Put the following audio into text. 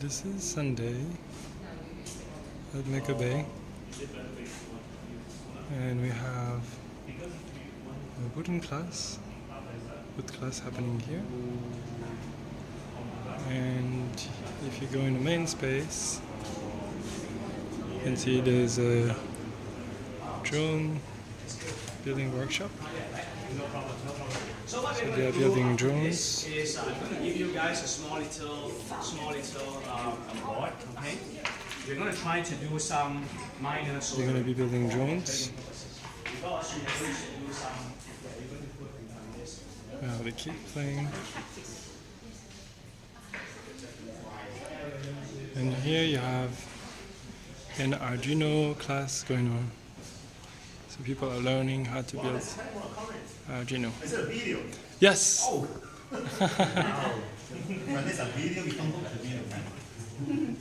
This is Sunday at MakerBay, and we have a wood class happening here. And if you go in the main space, you can see there's a drone building workshop. So they are building drones. I'm going to give you guys a small little board, okay? We're going to try to do some minor. They're going to be building drones. They keep playing. And here you have an Arduino class going on. So people are learning how to build Arduino. Is it a video? Yes! Oh! Wow. When there's a video, we don't look at the video, man.